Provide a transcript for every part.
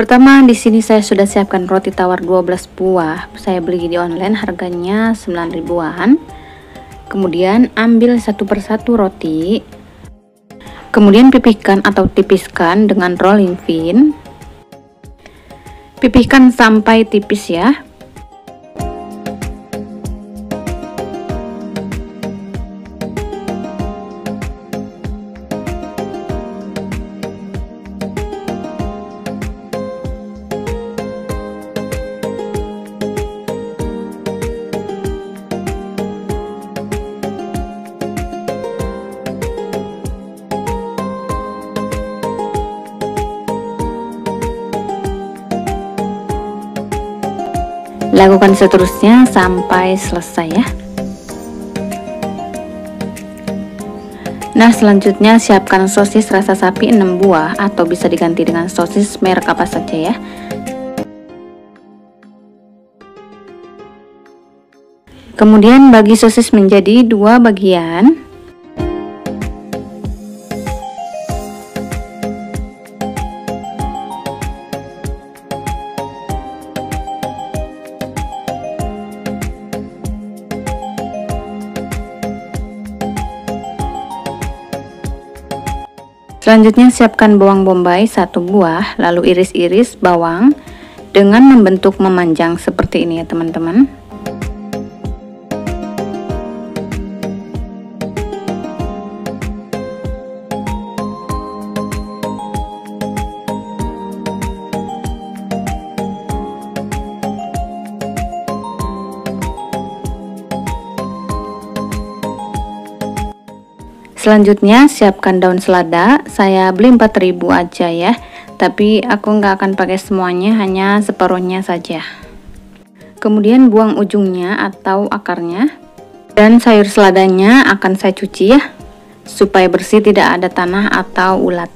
Pertama, di sini saya sudah siapkan roti tawar 12 buah. Saya beli di online, harganya 9 ribuan. Kemudian ambil satu persatu roti. Kemudian pipihkan atau tipiskan dengan rolling pin. Pipihkan sampai tipis ya. Lakukan seterusnya sampai selesai ya. Nah, selanjutnya siapkan sosis rasa sapi 6 buah atau bisa diganti dengan sosis merek apa saja ya. Kemudian bagi sosis menjadi 2 bagian. Selanjutnya siapkan bawang bombay 1 buah, lalu iris-iris bawang dengan membentuk memanjang seperti ini ya teman-teman. Selanjutnya siapkan daun selada. Saya beli 4.000 aja ya, tapi aku nggak akan pakai semuanya, hanya separuhnya saja. Kemudian buang ujungnya atau akarnya, dan sayur seladanya akan saya cuci ya, supaya bersih, tidak ada tanah atau ulat.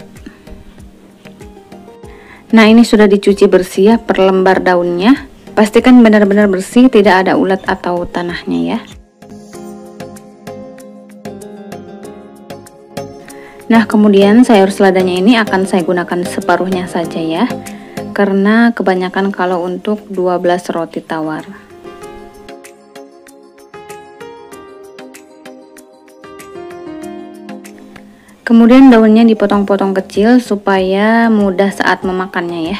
Nah, ini sudah dicuci bersih ya per lembar daunnya. Pastikan benar-benar bersih, tidak ada ulat atau tanahnya ya. Nah, kemudian sayur seladanya ini akan saya gunakan separuhnya saja ya, karena kebanyakan kalau untuk 12 roti tawar. Kemudian daunnya dipotong-potong kecil supaya mudah saat memakannya ya.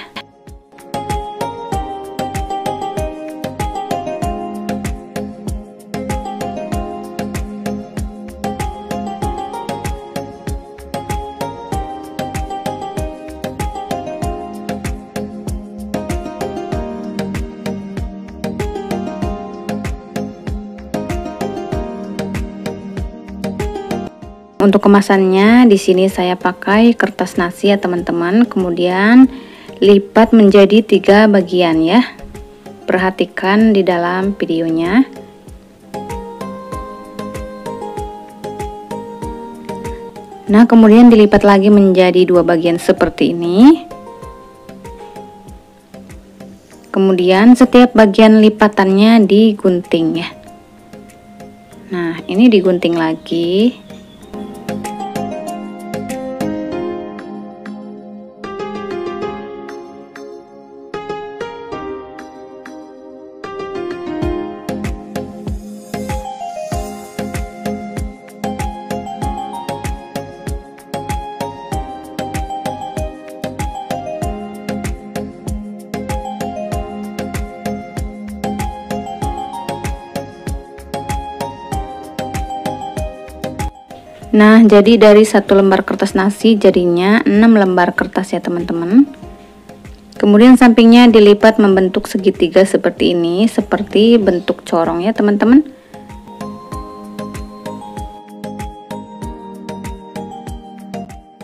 Untuk kemasannya di sini saya pakai kertas nasi ya teman-teman. Kemudian lipat menjadi 3 bagian ya. Perhatikan di dalam videonya. Nah, kemudian dilipat lagi menjadi 2 bagian seperti ini. Kemudian setiap bagian lipatannya digunting ya. Nah, ini digunting lagi. Nah, jadi dari 1 lembar kertas nasi jadinya 6 lembar kertas ya teman-teman. Kemudian sampingnya dilipat membentuk segitiga seperti ini, seperti bentuk corong ya teman-teman.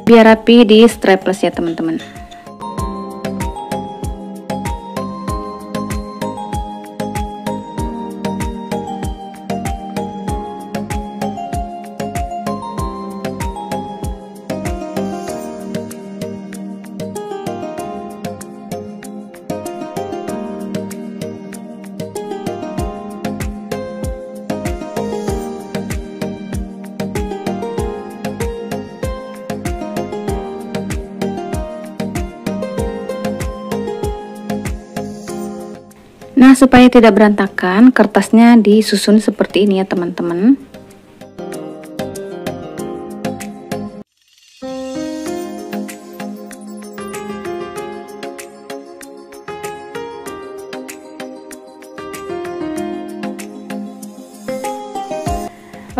Biar rapi di strapless ya teman-teman. Nah, supaya tidak berantakan, kertasnya disusun seperti ini ya teman-teman.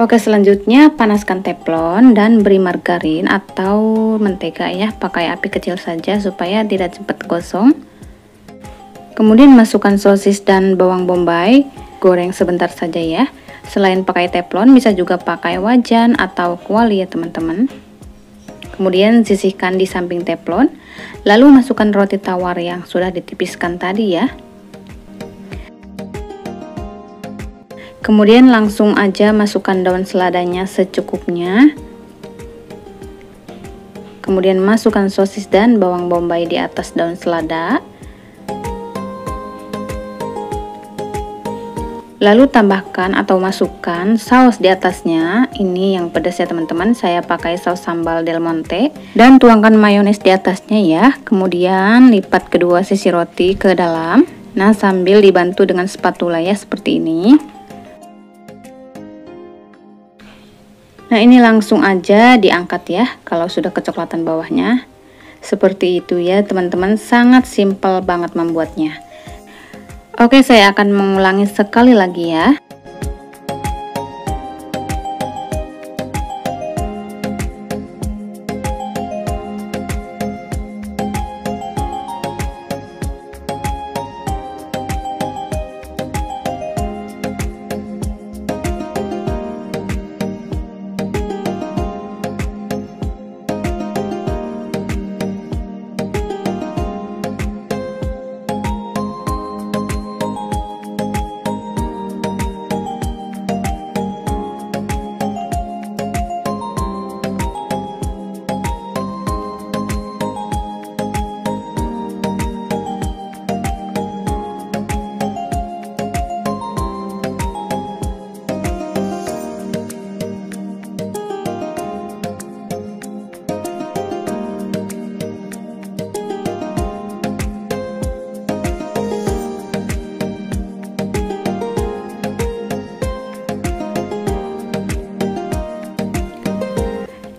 Oke, selanjutnya panaskan teflon dan beri margarin atau mentega ya, pakai api kecil saja supaya tidak cepat gosong. Kemudian masukkan sosis dan bawang bombay, goreng sebentar saja ya. Selain pakai teflon, bisa juga pakai wajan atau kuali ya teman-teman. Kemudian sisihkan di samping teflon, lalu masukkan roti tawar yang sudah ditipiskan tadi ya. Kemudian langsung aja masukkan daun seladanya secukupnya. Kemudian masukkan sosis dan bawang bombay di atas daun selada. Lalu tambahkan atau masukkan saus di atasnya. Ini yang pedas ya teman-teman, saya pakai saus sambal Del Monte. Dan tuangkan mayones di atasnya ya. Kemudian lipat kedua sisi roti ke dalam. Nah, sambil dibantu dengan spatula ya, seperti ini. Nah, ini langsung aja diangkat ya kalau sudah kecoklatan bawahnya. Seperti itu ya teman-teman, sangat simpel banget membuatnya. Oke, saya akan mengulangi sekali lagi ya.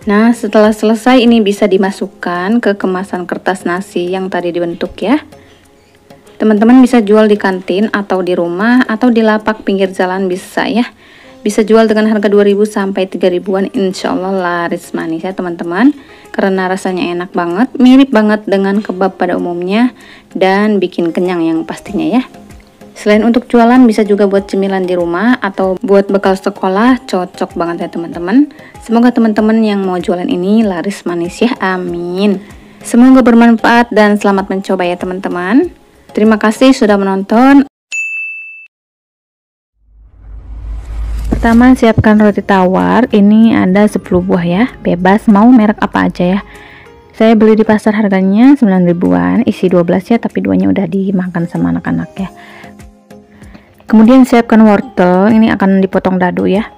Nah, setelah selesai ini bisa dimasukkan ke kemasan kertas nasi yang tadi dibentuk ya. Teman-teman bisa jual di kantin atau di rumah atau di lapak pinggir jalan bisa ya. Bisa jual dengan harga 2.000 sampai 3.000-an, insya Allah laris manis ya teman-teman. Karena rasanya enak banget, mirip banget dengan kebab pada umumnya dan bikin kenyang yang pastinya ya. Selain untuk jualan, bisa juga buat cemilan di rumah atau buat bekal sekolah, cocok banget ya teman-teman. Semoga teman-teman yang mau jualan ini laris manis ya, amin. Semoga bermanfaat dan selamat mencoba ya teman-teman. Terima kasih sudah menonton. Pertama, siapkan roti tawar. Ini ada 10 buah ya, bebas mau merek apa aja ya. Saya beli di pasar harganya 9 ribuan, isi 12 ya, tapi duanya udah dimakan sama anak-anak ya. Kemudian siapkan wortel, ini akan dipotong dadu ya.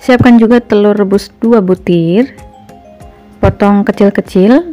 Siapkan juga telur rebus 2 butir, potong kecil-kecil.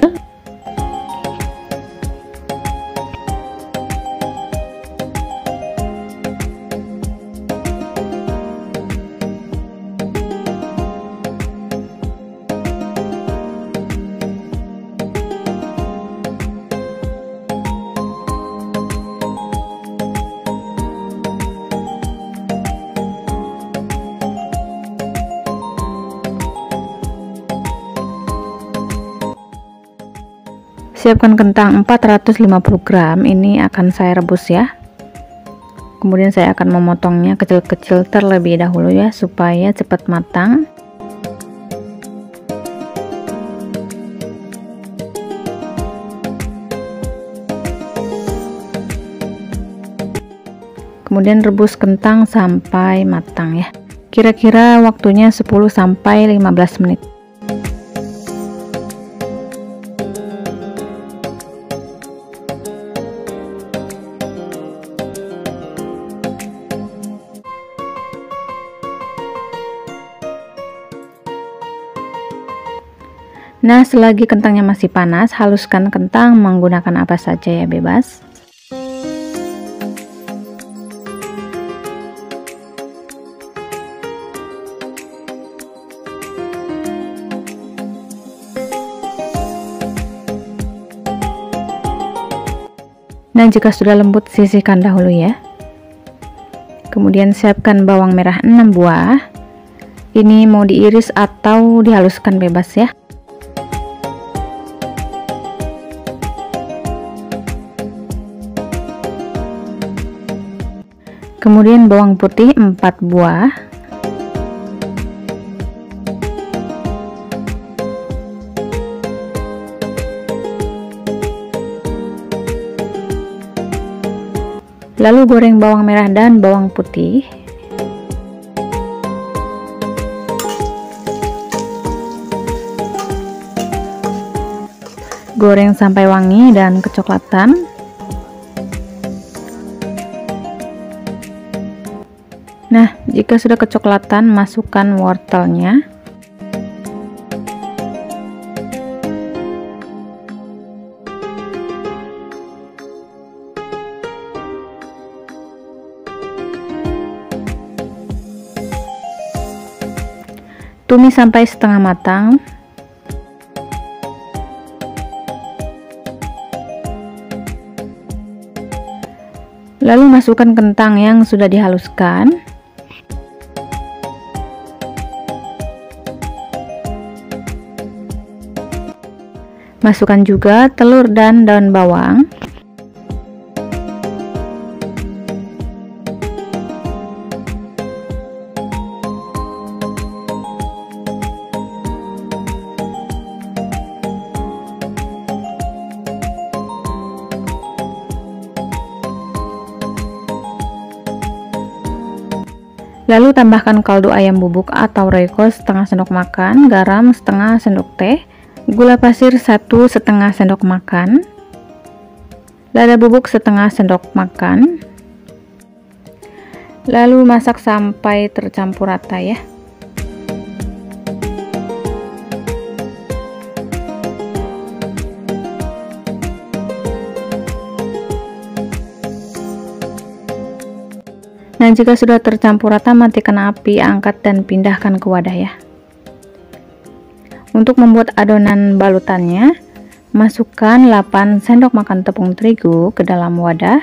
Siapkan kentang 450 gram, ini akan saya rebus ya. Kemudian saya akan memotongnya kecil-kecil terlebih dahulu ya, supaya cepat matang. Kemudian rebus kentang sampai matang ya. Kira-kira waktunya 10-15 menit. Nah, selagi kentangnya masih panas, haluskan kentang menggunakan apa saja ya, bebas. Nah, jika sudah lembut, sisihkan dahulu ya. Kemudian siapkan bawang merah 6 buah. Ini mau diiris atau dihaluskan bebas ya. Kemudian bawang putih 4 buah. Lalu goreng bawang merah dan bawang putih. Goreng sampai wangi dan kecoklatan. Nah, jika sudah kecoklatan, masukkan wortelnya. Tumis sampai setengah matang. Lalu masukkan kentang yang sudah dihaluskan. Masukkan juga telur dan daun bawang. Lalu tambahkan kaldu ayam bubuk atau royco setengah sendok makan, garam setengah sendok teh, gula pasir 1,5 sendok makan, lada bubuk setengah sendok makan. Lalu masak sampai tercampur rata ya. Nah, jika sudah tercampur rata, matikan api, angkat dan pindahkan ke wadah ya. Untuk membuat adonan balutannya, masukkan 8 sendok makan tepung terigu ke dalam wadah.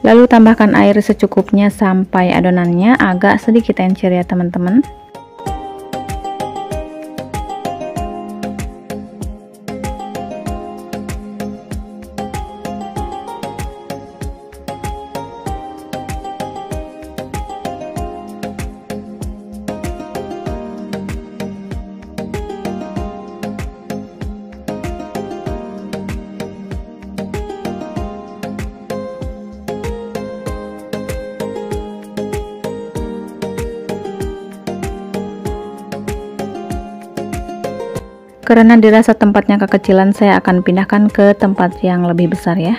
Lalu tambahkan air secukupnya sampai adonannya agak sedikit encer ya teman-teman. Karena dirasa tempatnya kekecilan, saya akan pindahkan ke tempat yang lebih besar ya.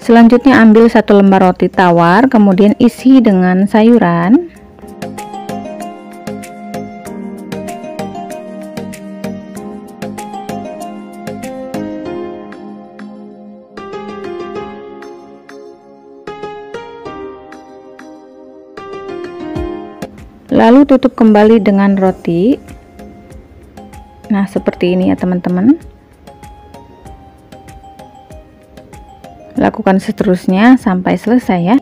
Selanjutnya ambil 1 lembar roti tawar, kemudian isi dengan sayuran. Lalu tutup kembali dengan roti. Nah, seperti ini ya teman-teman. Lakukan seterusnya sampai selesai ya.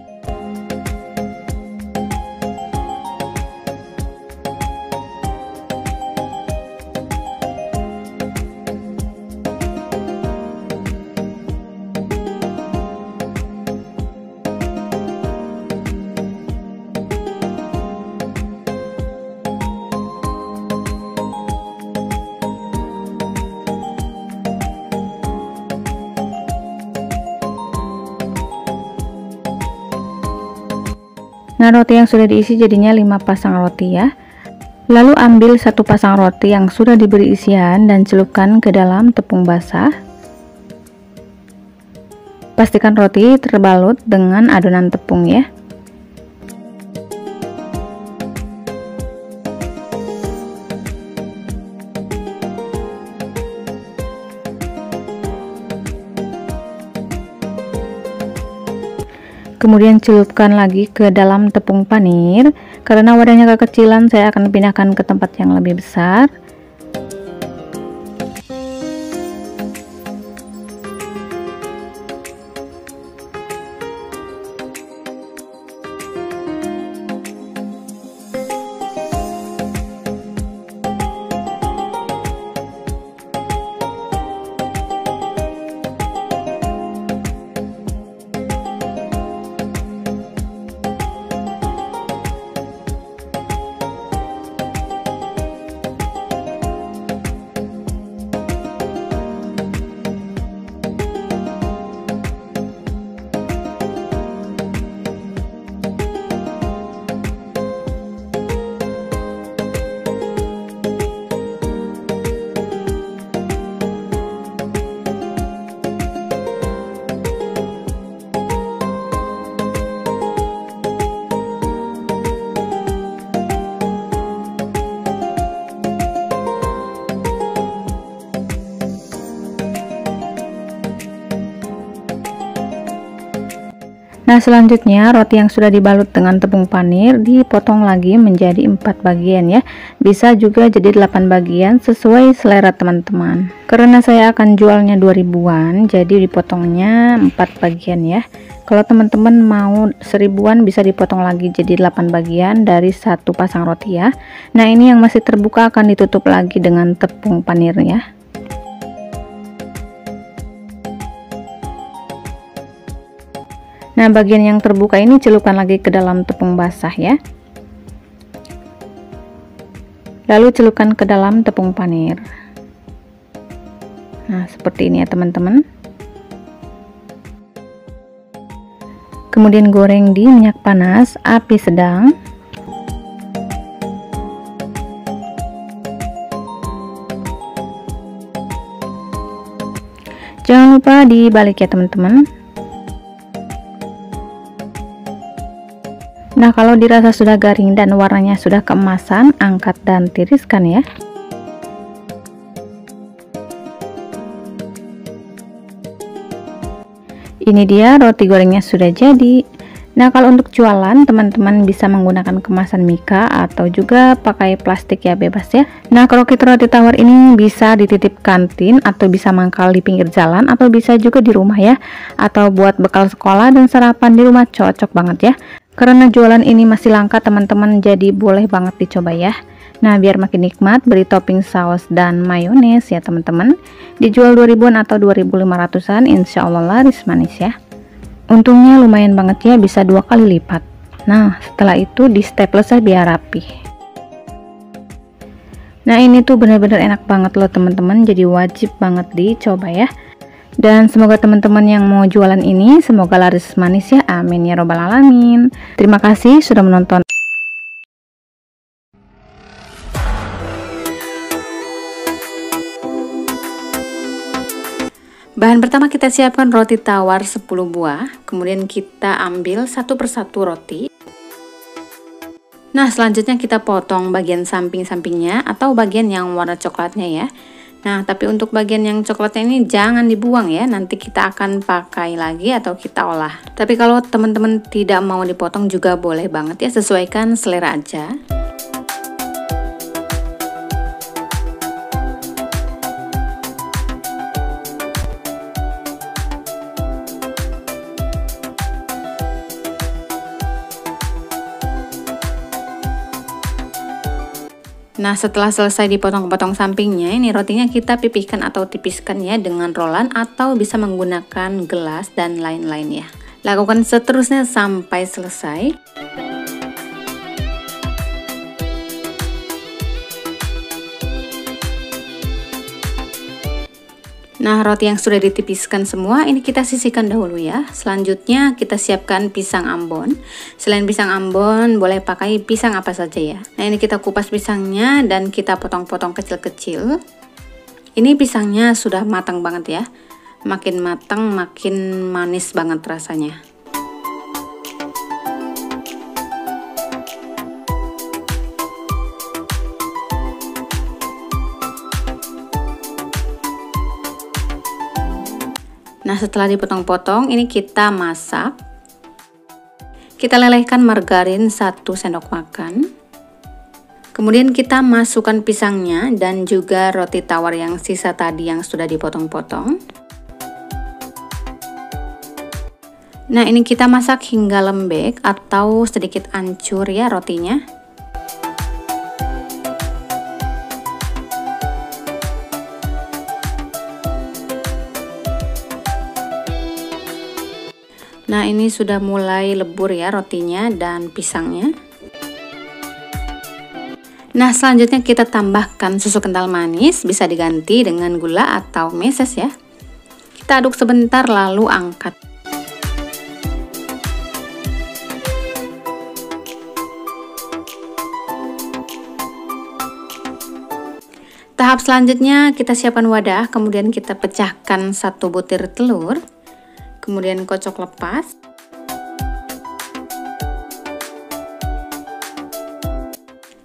Nah, roti yang sudah diisi jadinya 5 pasang roti ya. Lalu ambil 1 pasang roti yang sudah diberi isian dan celupkan ke dalam tepung basah. Pastikan roti terbalut dengan adonan tepung ya. Kemudian celupkan lagi ke dalam tepung panir. Karena wadahnya kekecilan, saya akan pindahkan ke tempat yang lebih besar. Nah, selanjutnya roti yang sudah dibalut dengan tepung panir dipotong lagi menjadi 4 bagian ya. Bisa juga jadi 8 bagian sesuai selera teman-teman. Karena saya akan jualnya 2000-an, jadi dipotongnya 4 bagian ya. Kalau teman-teman mau 1000-an bisa dipotong lagi jadi 8 bagian dari 1 pasang roti ya. Nah, ini yang masih terbuka akan ditutup lagi dengan tepung panir ya. Nah, bagian yang terbuka ini celupkan lagi ke dalam tepung basah ya. Lalu celupkan ke dalam tepung panir. Nah, seperti ini ya teman-teman. Kemudian goreng di minyak panas, api sedang. Jangan lupa dibalik ya teman-teman. Nah, kalau dirasa sudah garing dan warnanya sudah keemasan, angkat dan tiriskan ya. Ini dia roti gorengnya sudah jadi. Nah, kalau untuk jualan, teman-teman bisa menggunakan kemasan mika atau juga pakai plastik ya, bebas ya. Nah, krokit roti tawar ini bisa dititip kantin atau bisa mangkal di pinggir jalan atau bisa juga di rumah ya. Atau buat bekal sekolah dan sarapan di rumah cocok banget ya. Karena jualan ini masih langka teman-teman, jadi boleh banget dicoba ya. Nah, biar makin nikmat, beri topping saus dan mayones ya teman-teman. Dijual 2000-an atau 2500-an, insya Allah laris manis ya. Untungnya lumayan banget ya, bisa 2 kali lipat. Nah, setelah itu di staples biar rapi. Nah, ini tuh bener-bener enak banget loh teman-teman, jadi wajib banget dicoba ya. Dan semoga teman-teman yang mau jualan ini semoga laris manis ya, amin ya robbal alamin. Terima kasih sudah menonton. Bahan pertama kita siapkan roti tawar 10 buah, kemudian kita ambil satu persatu roti. Nah, selanjutnya kita potong bagian samping-sampingnya atau bagian yang warna coklatnya ya. Nah, tapi untuk bagian yang coklatnya ini jangan dibuang ya, nanti kita akan pakai lagi atau kita olah. Tapi kalau teman-teman tidak mau dipotong juga boleh banget ya, sesuaikan selera aja. Nah, setelah selesai dipotong-potong sampingnya, ini rotinya kita pipihkan atau tipiskan ya dengan rolan atau bisa menggunakan gelas dan lain-lain ya. Lakukan seterusnya sampai selesai. Nah, roti yang sudah ditipiskan semua ini kita sisihkan dahulu ya. Selanjutnya kita siapkan pisang Ambon. Selain pisang Ambon boleh pakai pisang apa saja ya. Nah, ini kita kupas pisangnya dan kita potong-potong kecil-kecil. Ini pisangnya sudah matang banget ya. Makin matang makin manis banget rasanya. Nah, setelah dipotong-potong, ini kita masak. Kita lelehkan margarin 1 sendok makan. Kemudian kita masukkan pisangnya dan juga roti tawar yang sisa tadi yang sudah dipotong-potong. Nah, ini kita masak hingga lembek atau sedikit hancur ya rotinya. Nah, ini sudah mulai lebur ya rotinya dan pisangnya. Nah, selanjutnya kita tambahkan susu kental manis, bisa diganti dengan gula atau meses ya. Kita aduk sebentar lalu angkat. Tahap selanjutnya kita siapkan wadah, kemudian kita pecahkan 1 butir telur. Kemudian kocok lepas.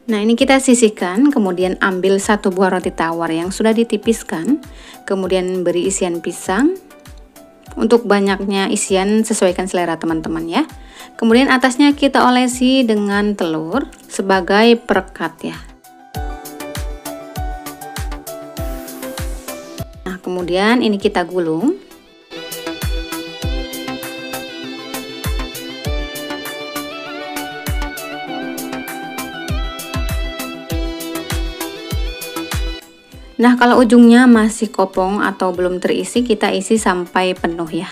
Nah, ini kita sisihkan, kemudian ambil 1 buah roti tawar yang sudah ditipiskan, kemudian beri isian pisang. Untuk banyaknya isian sesuaikan selera teman-teman ya. Kemudian atasnya kita olesi dengan telur sebagai perekat ya. Nah, kemudian ini kita gulung. Nah, kalau ujungnya masih kopong atau belum terisi, kita isi sampai penuh ya.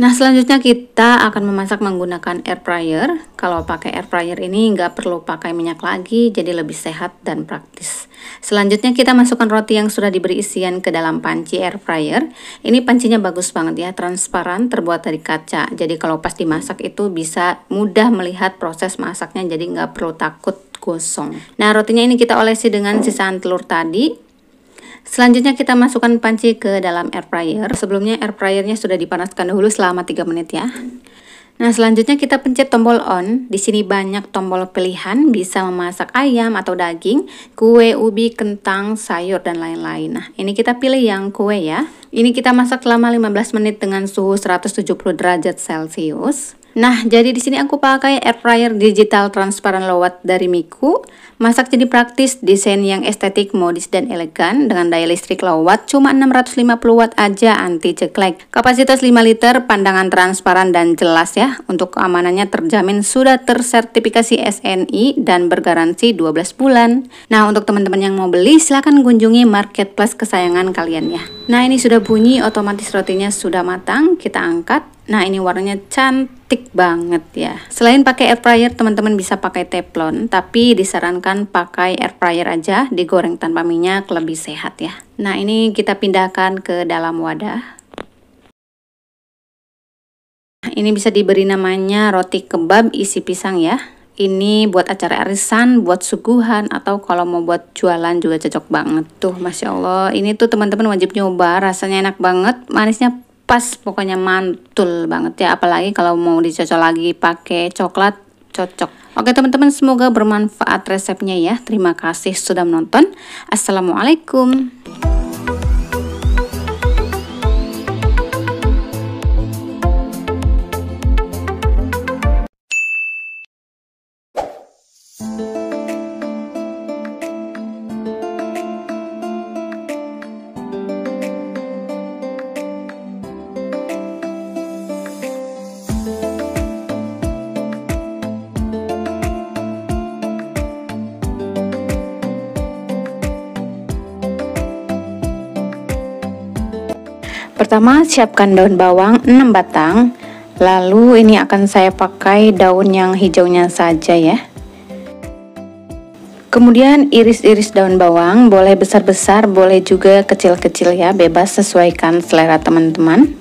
Nah, selanjutnya kita akan memasak menggunakan air fryer. Kalau pakai air fryer ini nggak perlu pakai minyak lagi, jadi lebih sehat dan praktis. Selanjutnya kita masukkan roti yang sudah diberi isian ke dalam panci air fryer. Ini pancinya bagus banget ya, transparan, terbuat dari kaca. Jadi kalau pas dimasak itu bisa mudah melihat proses masaknya, jadi nggak perlu takut gosong. Nah, rotinya ini kita olesi dengan sisaan telur tadi. Selanjutnya kita masukkan panci ke dalam air fryer. Sebelumnya air fryernya sudah dipanaskan dahulu selama 3 menit ya. Nah, selanjutnya kita pencet tombol on. Di sini banyak tombol pilihan, bisa memasak ayam atau daging, kue, ubi, kentang, sayur dan lain-lain. Nah, ini kita pilih yang kue ya. Ini kita masak selama 15 menit dengan suhu 170 derajat Celcius. Nah, jadi di sini aku pakai air fryer digital transparan low watt dari Miku. Masak jadi praktis, desain yang estetik, modis dan elegan dengan daya listrik low watt cuma 650 watt aja, anti ceklek. Kapasitas 5 liter, pandangan transparan dan jelas ya. Untuk keamanannya terjamin, sudah tersertifikasi SNI dan bergaransi 12 bulan. Nah, untuk teman-teman yang mau beli silahkan kunjungi marketplace kesayangan kalian ya. Nah, ini sudah bunyi, otomatis rotinya sudah matang, kita angkat. Nah, ini warnanya cantik banget ya. Selain pakai air fryer, teman-teman bisa pakai teflon, tapi disarankan pakai air fryer aja, digoreng tanpa minyak, lebih sehat ya. Nah, ini kita pindahkan ke dalam wadah. Ini bisa diberi namanya roti kebab isi pisang ya. Ini buat acara arisan, buat suguhan, atau kalau mau buat jualan juga cocok banget. Tuh, Masya Allah, ini tuh teman-teman wajib nyoba, rasanya enak banget, manisnya pas, pokoknya mantul banget ya. Apalagi kalau mau dicocol lagi pakai coklat, cocok. Oke teman-teman, semoga bermanfaat resepnya ya. Terima kasih sudah menonton. Assalamualaikum. Pertama, siapkan daun bawang 6 batang. Lalu ini akan saya pakai daun yang hijaunya saja ya. Kemudian iris-iris daun bawang, boleh besar-besar, boleh juga kecil-kecil ya, bebas sesuaikan selera teman-teman.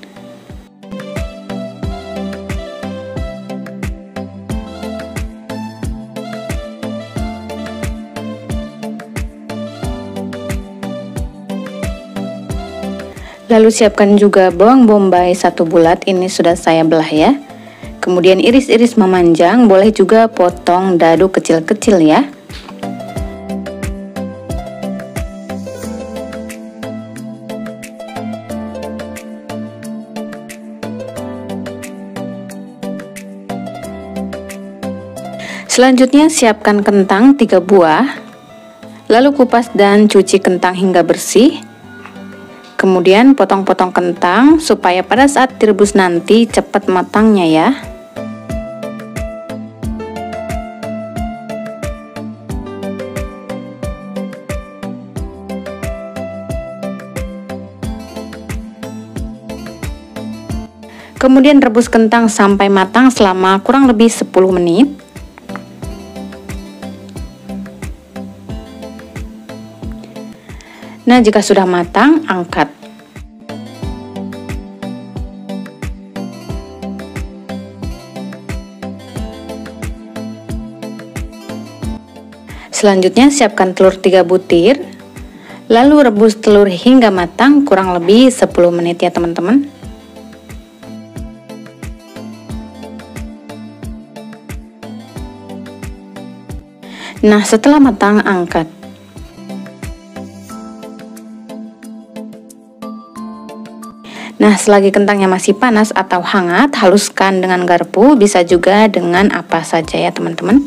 Lalu siapkan juga bawang bombay 1 bulat, ini sudah saya belah ya. Kemudian iris-iris memanjang, boleh juga potong dadu kecil-kecil ya. Selanjutnya siapkan kentang 3 buah. Lalu kupas dan cuci kentang hingga bersih. Kemudian potong-potong kentang supaya pada saat direbus nanti cepat matangnya ya. Kemudian rebus kentang sampai matang selama kurang lebih 10 menit. Nah, jika sudah matang, angkat. Selanjutnya siapkan telur 3 butir. Lalu rebus telur hingga matang kurang lebih 10 menit ya teman-teman. Nah, setelah matang, angkat. Nah, selagi kentangnya masih panas atau hangat, haluskan dengan garpu, bisa juga dengan apa saja ya teman-teman.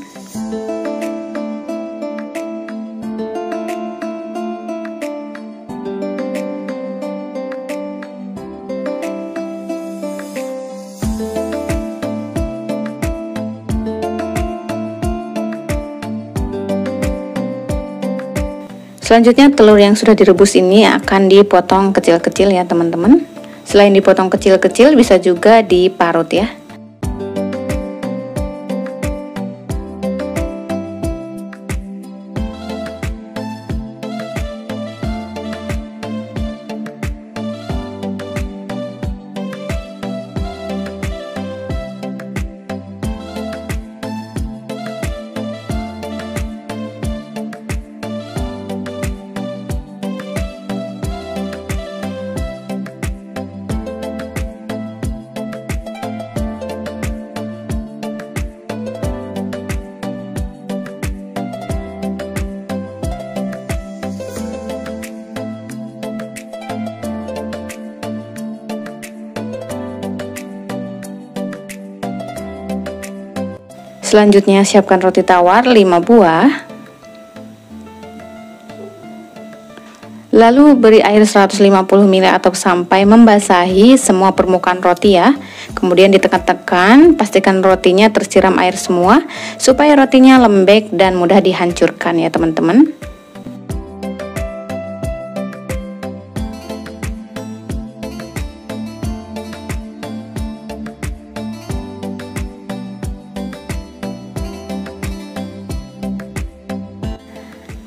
Selanjutnya telur yang sudah direbus ini akan dipotong kecil-kecil ya teman-teman. Selain dipotong kecil-kecil, bisa juga diparut ya. Selanjutnya siapkan roti tawar 5 buah. Lalu beri air 150 ml atau sampai membasahi semua permukaan roti ya. Kemudian ditekan-tekan, pastikan rotinya tersiram air semua supaya rotinya lembek dan mudah dihancurkan ya teman-teman.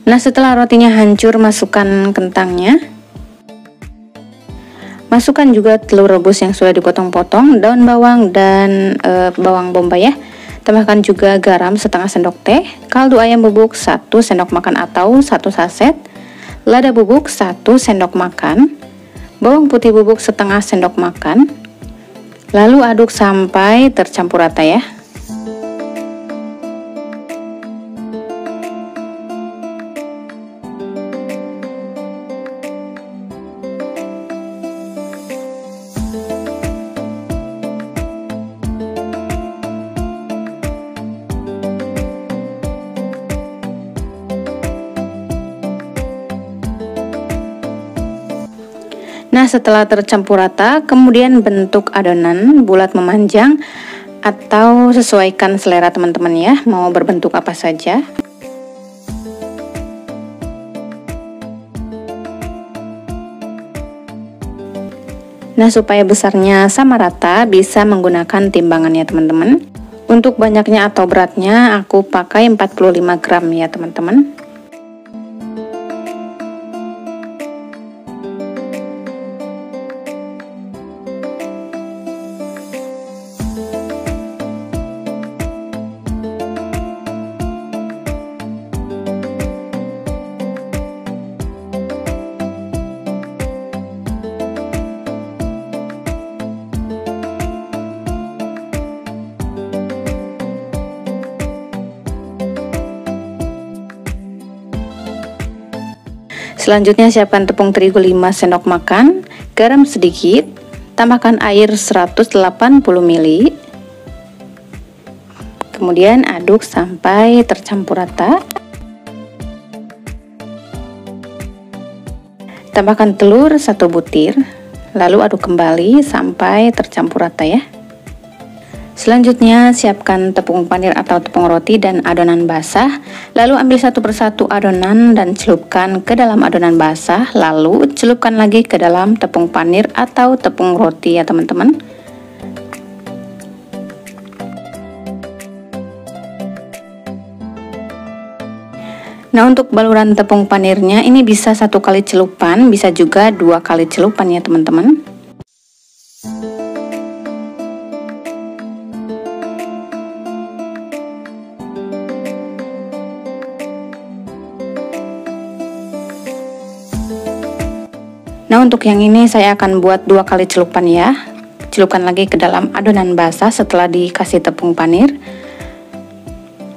Nah, setelah rotinya hancur, masukkan kentangnya. Masukkan juga telur rebus yang sudah dipotong-potong, daun bawang dan bawang bombay ya. Tambahkan juga garam setengah sendok teh, kaldu ayam bubuk 1 sendok makan atau 1 saset, lada bubuk 1 sendok makan, bawang putih bubuk setengah sendok makan. Lalu aduk sampai tercampur rata ya. Nah, setelah tercampur rata, kemudian bentuk adonan bulat memanjang atau sesuaikan selera teman-teman ya, mau berbentuk apa saja. Nah, supaya besarnya sama rata, bisa menggunakan timbangan ya teman-teman. Untuk banyaknya atau beratnya, aku pakai 45 gram ya teman-teman. Selanjutnya siapkan tepung terigu 5 sendok makan, garam sedikit, tambahkan air 180 ml. Kemudian aduk sampai tercampur rata. Tambahkan telur 1 butir, lalu aduk kembali sampai tercampur rata ya. Selanjutnya siapkan tepung panir atau tepung roti dan adonan basah. Lalu ambil satu persatu adonan dan celupkan ke dalam adonan basah. Lalu celupkan lagi ke dalam tepung panir atau tepung roti ya teman-teman. Nah, untuk baluran tepung panirnya ini bisa 1 kali celupan, bisa juga 2 kali celupan ya teman-teman. Nah, untuk yang ini saya akan buat 2 kali celupan ya. Celupkan lagi ke dalam adonan basah setelah dikasih tepung panir.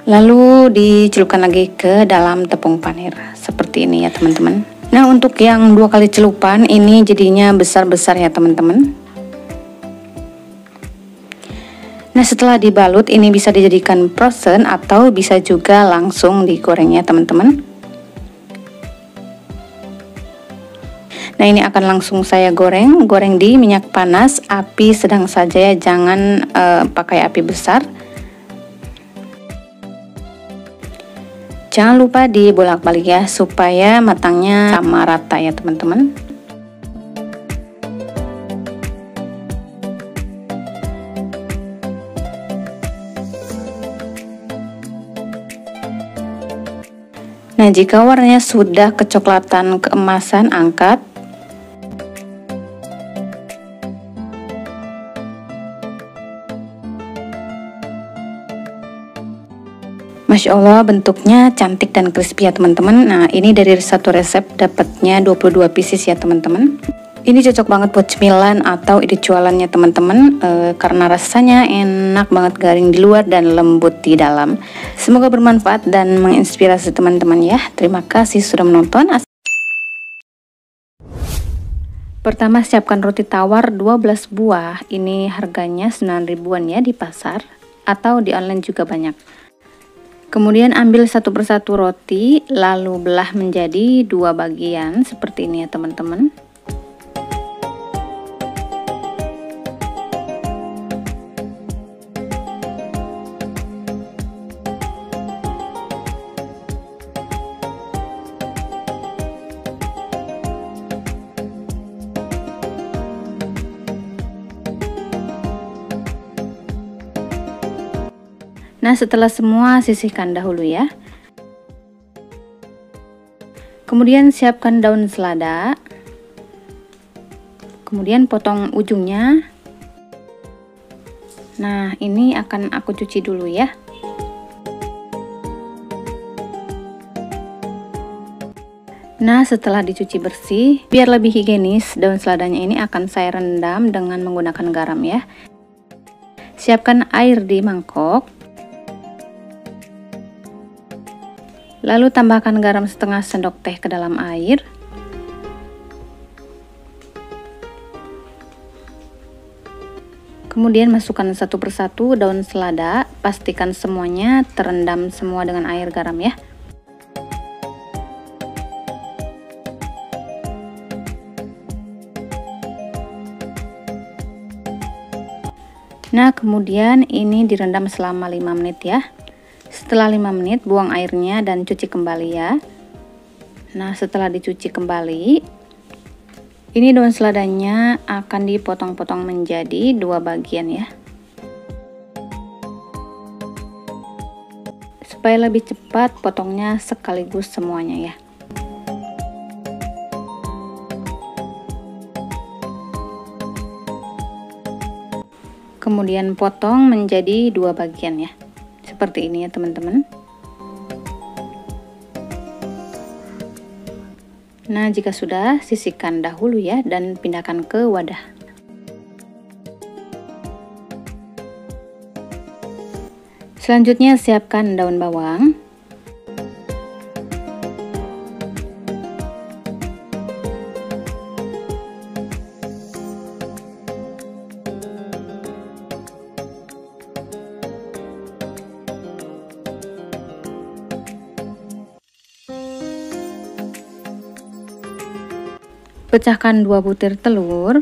Lalu dicelupkan lagi ke dalam tepung panir. Seperti ini ya teman-teman. Nah, untuk yang 2 kali celupan ini jadinya besar-besar ya teman-teman. Nah, setelah dibalut ini bisa dijadikan frozen atau bisa juga langsung digoreng ya teman-teman. Nah, ini akan langsung saya goreng di minyak panas, api sedang saja ya, jangan pakai api besar. Jangan lupa dibolak-balik ya, supaya matangnya sama rata ya teman-teman. Nah, jika warnanya sudah kecoklatan keemasan, angkat. Masya Allah, bentuknya cantik dan crispy ya teman-teman. Nah, ini dari satu resep dapatnya 22 pieces ya teman-teman. Ini cocok banget buat cemilan atau ide jualannya teman-teman, karena rasanya enak banget, garing di luar dan lembut di dalam. Semoga bermanfaat dan menginspirasi teman-teman ya. Terima kasih sudah menonton. Pertama, siapkan roti tawar 12 buah. Ini harganya 9 ribuan ya di pasar, atau di online juga banyak. Kemudian ambil satu persatu roti, lalu belah menjadi 2 bagian seperti ini ya teman-teman. Nah, setelah semua sisihkan dahulu ya. Kemudian siapkan daun selada. Kemudian potong ujungnya. Nah, ini akan aku cuci dulu ya. Nah, setelah dicuci bersih, biar lebih higienis, daun seladanya ini akan saya rendam dengan menggunakan garam ya. Siapkan air di mangkok. Lalu tambahkan garam setengah sendok teh ke dalam air. Kemudian masukkan satu persatu daun selada, pastikan semuanya terendam semua dengan air garam ya. Nah, kemudian ini direndam selama 5 menit ya. Setelah 5 menit buang airnya dan cuci kembali ya. Nah, setelah dicuci kembali, Ini daun seladanya akan dipotong-potong menjadi 2 bagian ya. Supaya lebih cepat potongnya sekaligus semuanya ya. Kemudian potong menjadi 2 bagian ya. Seperti ini ya teman-teman. Nah, jika sudah, sisihkan dahulu ya dan pindahkan ke wadah. Selanjutnya siapkan daun bawang. Pecahkan 2 butir telur.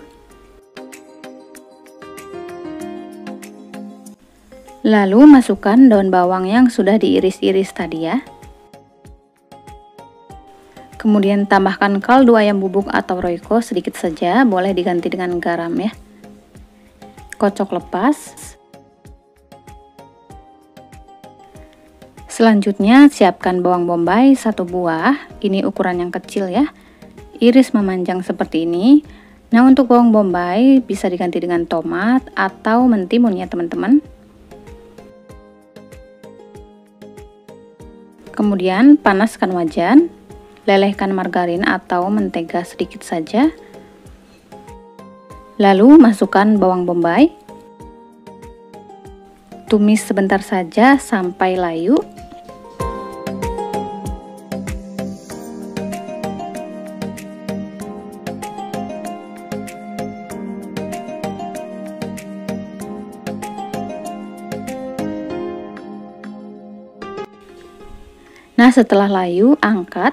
Lalu masukkan daun bawang yang sudah diiris-iris tadi ya. Kemudian tambahkan kaldu ayam bubuk atau royco sedikit saja, boleh diganti dengan garam ya. Kocok lepas. Selanjutnya siapkan bawang bombay 1 buah, ini ukuran yang kecil ya. Iris memanjang seperti ini. Nah, untuk bawang bombay bisa diganti dengan tomat atau mentimun ya teman-teman. Kemudian panaskan wajan, lelehkan margarin atau mentega sedikit saja. Lalu masukkan bawang bombay. Tumis sebentar saja sampai layu. Nah, setelah layu, angkat.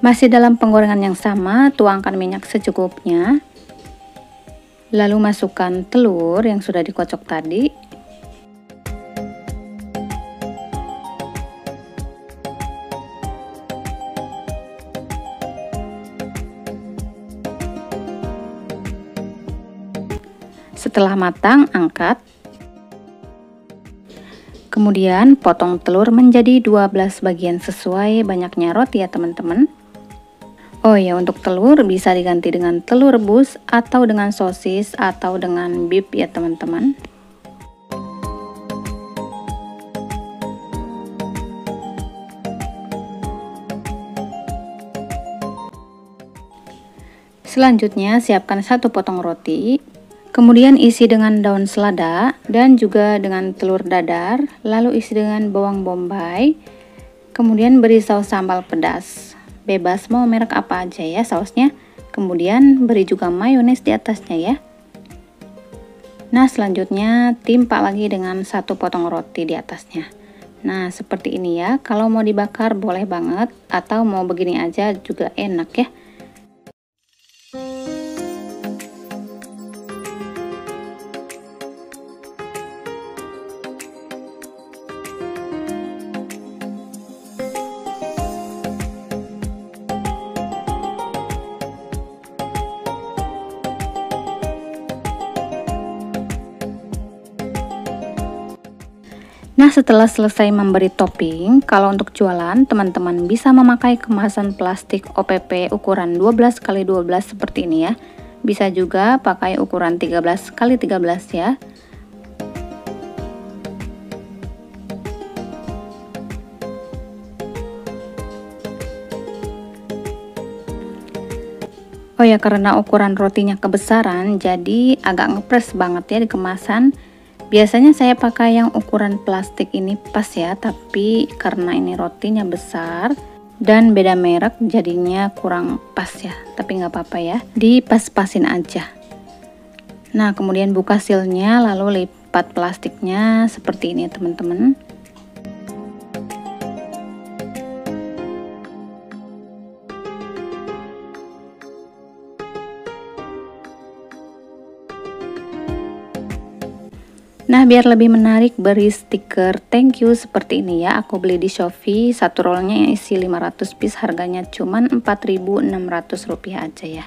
Masih dalam penggorengan yang sama, tuangkan minyak secukupnya. Lalu masukkan telur yang sudah dikocok tadi. Setelah matang, angkat. Kemudian potong telur menjadi 12 bagian sesuai banyaknya roti ya teman-teman. Oh ya, untuk telur bisa diganti dengan telur rebus atau dengan sosis atau dengan beef ya teman-teman. Selanjutnya siapkan 1 potong roti. Kemudian isi dengan daun selada dan juga dengan telur dadar, lalu isi dengan bawang bombay. Kemudian beri saus sambal pedas. Bebas mau merek apa aja ya sausnya. Kemudian beri juga mayones di atasnya ya. Nah, selanjutnya timpa lagi dengan 1 potong roti di atasnya. Nah, seperti ini ya. Kalau mau dibakar boleh banget, atau mau begini aja juga enak ya. Nah, setelah selesai memberi topping, kalau untuk jualan, teman-teman bisa memakai kemasan plastik OPP ukuran 12x12 seperti ini ya. Bisa juga pakai ukuran 13x13 ya. Oh ya, karena ukuran rotinya kebesaran, jadi agak ngepres banget ya di kemasan. Biasanya saya pakai yang ukuran plastik ini pas ya, tapi karena ini rotinya besar dan beda merek jadinya kurang pas ya, tapi nggak apa-apa ya, dipas-pasin aja. Nah, kemudian buka sealnya lalu lipat plastiknya seperti ini teman-teman. Nah, biar lebih menarik beri stiker thank you seperti ini ya. Aku beli di Shopee, satu rollnya yang isi 500 piece, harganya cuman Rp4.600 aja ya.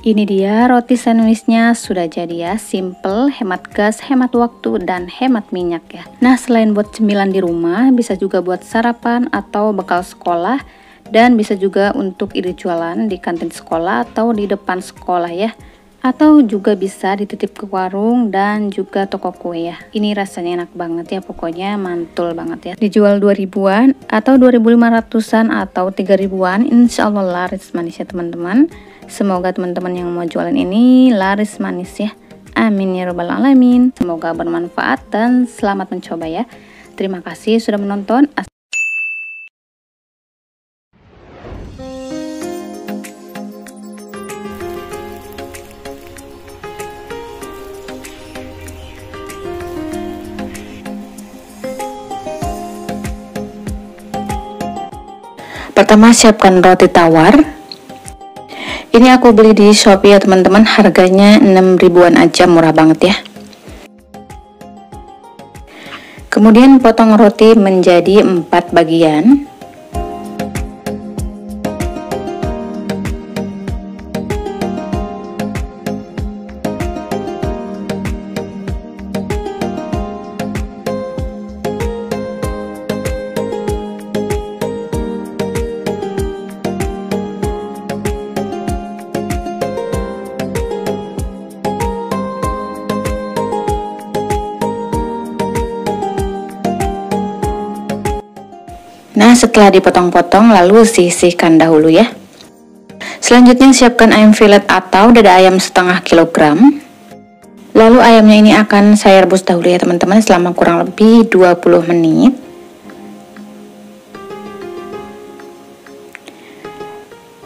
Ini dia roti sandwichnya sudah jadi ya, simple, hemat gas, hemat waktu, dan hemat minyak ya. Nah, selain buat cemilan di rumah, bisa juga buat sarapan atau bekal sekolah, dan bisa juga untuk ide jualan di kantin sekolah atau di depan sekolah ya. Atau juga bisa dititip ke warung dan juga toko kue ya. Ini rasanya enak banget ya, pokoknya mantul banget ya. Dijual 2000-an atau 2500-an atau 3000-an, insya Allah laris manis ya teman-teman. Semoga teman-teman yang mau jualan ini laris manis ya. Amin ya robbal alamin. Semoga bermanfaat dan selamat mencoba ya. Terima kasih sudah menonton. Pertama, siapkan roti tawar. Ini aku beli di Shopee ya teman-teman, harganya 6.000-an aja, murah banget ya. Kemudian potong roti menjadi 4 bagian. Nah, setelah dipotong-potong lalu sisihkan dahulu ya. Selanjutnya siapkan ayam fillet atau dada ayam setengah kilogram. Lalu ayamnya ini akan saya rebus dahulu ya teman-teman selama kurang lebih 20 menit.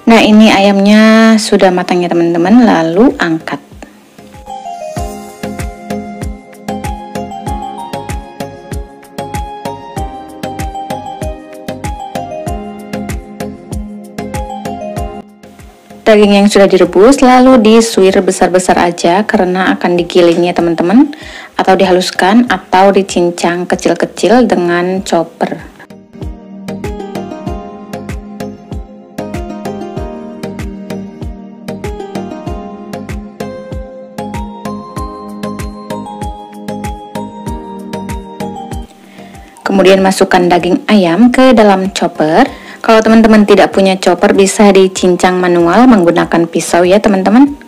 Nah, ini ayamnya sudah matang ya teman-teman, lalu angkat. Daging yang sudah direbus lalu disuir besar-besar aja karena akan digiling ya teman-teman, atau dihaluskan atau dicincang kecil-kecil dengan chopper. Kemudian masukkan daging ayam ke dalam chopper. Kalau teman-teman tidak punya chopper, bisa dicincang manual menggunakan pisau ya teman-teman.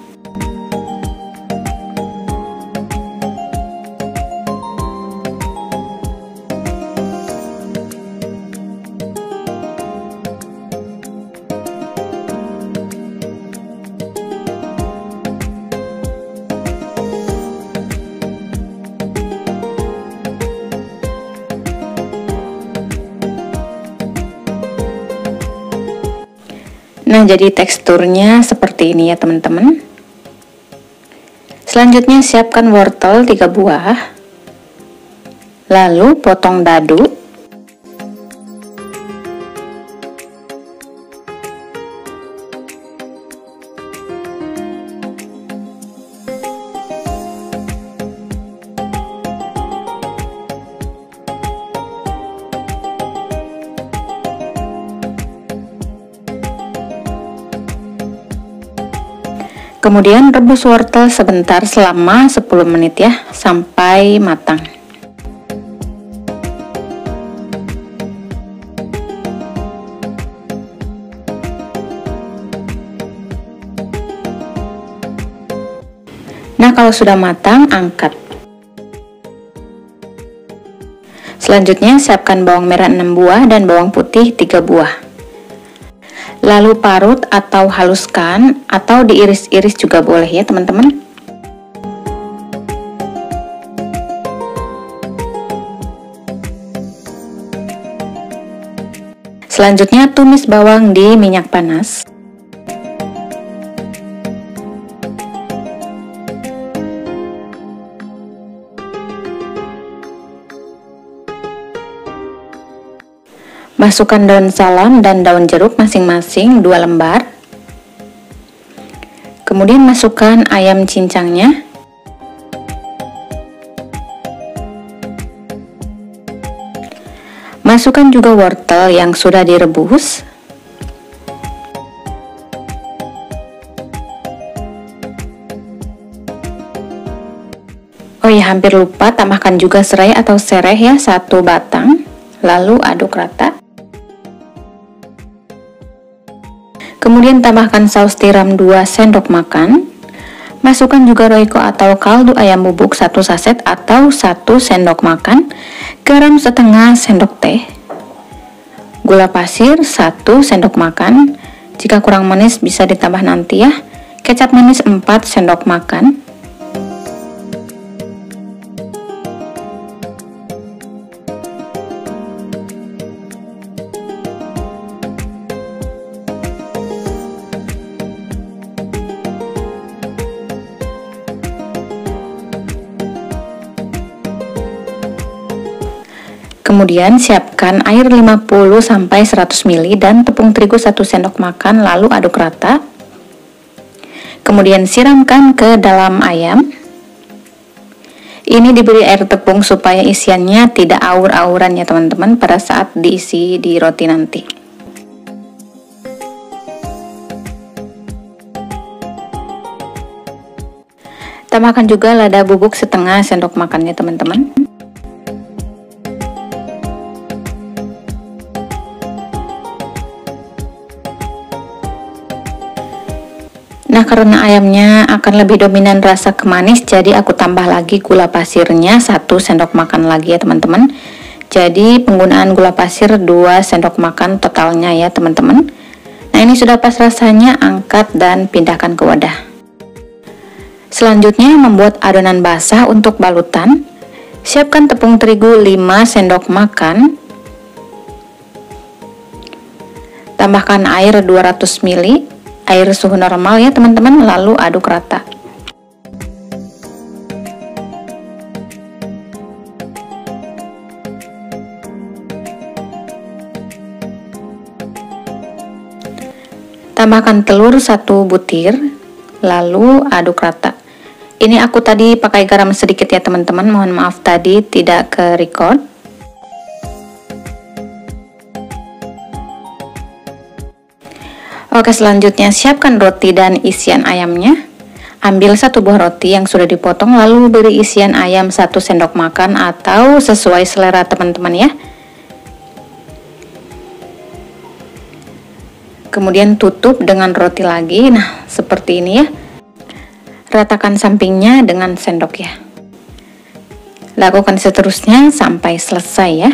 Nah, jadi teksturnya seperti ini ya teman-teman. Selanjutnya siapkan wortel 3 buah. Lalu potong dadu. Kemudian rebus wortel sebentar selama 10 menit ya, sampai matang. Nah, kalau sudah matang, angkat. Selanjutnya siapkan bawang merah 6 buah dan bawang putih 3 buah. Lalu parut atau haluskan atau diiris-iris juga boleh ya teman-teman. Selanjutnya tumis bawang di minyak panas. Masukkan daun salam dan daun jeruk masing-masing 2 lembar. Kemudian masukkan ayam cincangnya. Masukkan juga wortel yang sudah direbus. Oh ya, hampir lupa, tambahkan juga serai atau sereh ya, 1 batang. Lalu aduk rata. Kemudian tambahkan saus tiram 2 sendok makan. Masukkan juga roiko atau kaldu ayam bubuk 1 saset atau 1 sendok makan. Garam setengah sendok teh. Gula pasir 1 sendok makan. Jika kurang manis bisa ditambah nanti ya. Kecap manis 4 sendok makan. Kemudian siapkan air 50-100 ml dan tepung terigu 1 sendok makan, lalu aduk rata. Kemudian siramkan ke dalam ayam. Ini diberi air tepung supaya isiannya tidak aur-auran ya teman-teman pada saat diisi di roti nanti. Tambahkan juga lada bubuk setengah sendok makan ya teman-teman. Nah, karena ayamnya akan lebih dominan rasa kemanis, jadi aku tambah lagi gula pasirnya 1 sendok makan lagi ya teman-teman. Jadi penggunaan gula pasir 2 sendok makan totalnya ya teman-teman. Nah, ini sudah pas rasanya, angkat dan pindahkan ke wadah. Selanjutnya membuat adonan basah untuk balutan. Siapkan tepung terigu 5 sendok makan. Tambahkan air 200 ml. Air suhu normal ya teman-teman, lalu aduk rata. Tambahkan telur 1 butir, lalu aduk rata. Ini aku tadi pakai garam sedikit ya teman-teman, mohon maaf tadi tidak ke record. Oke, selanjutnya siapkan roti dan isian ayamnya. Ambil 1 buah roti yang sudah dipotong, lalu beri isian ayam 1 sendok makan atau sesuai selera teman-teman ya. Kemudian tutup dengan roti lagi. Nah, seperti ini ya. Ratakan sampingnya dengan sendok ya. Lakukan seterusnya sampai selesai ya.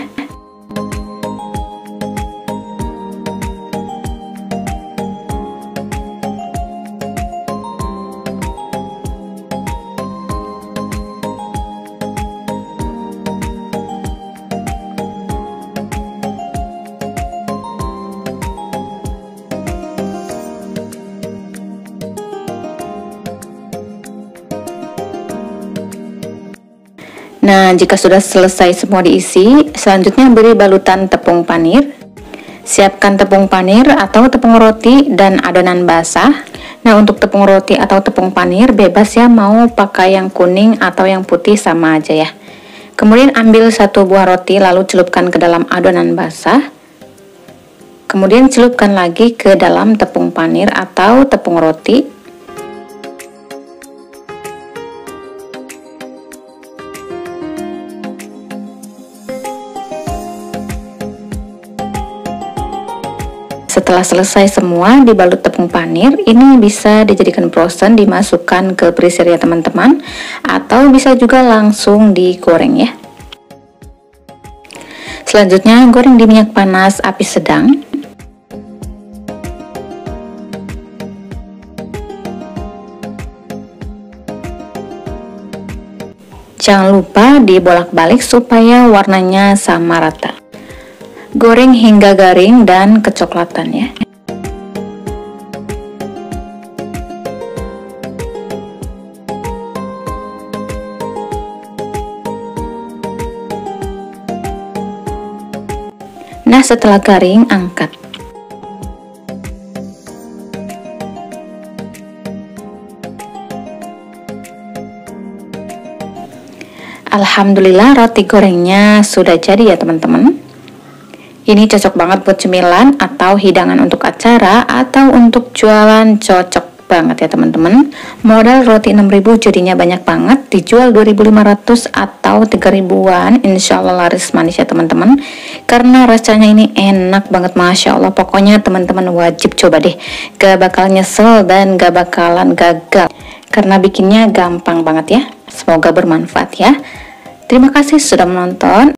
Nah, jika sudah selesai semua diisi, selanjutnya beri balutan tepung panir. Siapkan tepung panir atau tepung roti dan adonan basah. Nah, untuk tepung roti atau tepung panir bebas ya, mau pakai yang kuning atau yang putih sama aja ya. Kemudian ambil satu buah roti lalu celupkan ke dalam adonan basah. Kemudian celupkan lagi ke dalam tepung panir atau tepung roti. Setelah selesai semua dibalut tepung panir, ini bisa dijadikan frozen, dimasukkan ke freezer ya teman-teman, atau bisa juga langsung digoreng ya. Selanjutnya goreng di minyak panas api sedang. Jangan lupa dibolak-balik supaya warnanya sama rata. Goreng hingga garing dan kecoklatan ya. Nah, setelah garing, angkat. Alhamdulillah, roti gorengnya sudah jadi ya teman-teman. Ini cocok banget buat cemilan atau hidangan untuk acara atau untuk jualan, cocok banget ya teman-teman. Modal roti 6.000 jadinya banyak banget, dijual 2.500 atau 3.000-an, insya Allah laris manis ya teman-teman. Karena rasanya ini enak banget, Masya Allah. Pokoknya teman-teman wajib coba deh, gak bakal nyesel dan gak bakalan gagal, karena bikinnya gampang banget ya. Semoga bermanfaat ya. Terima kasih sudah menonton.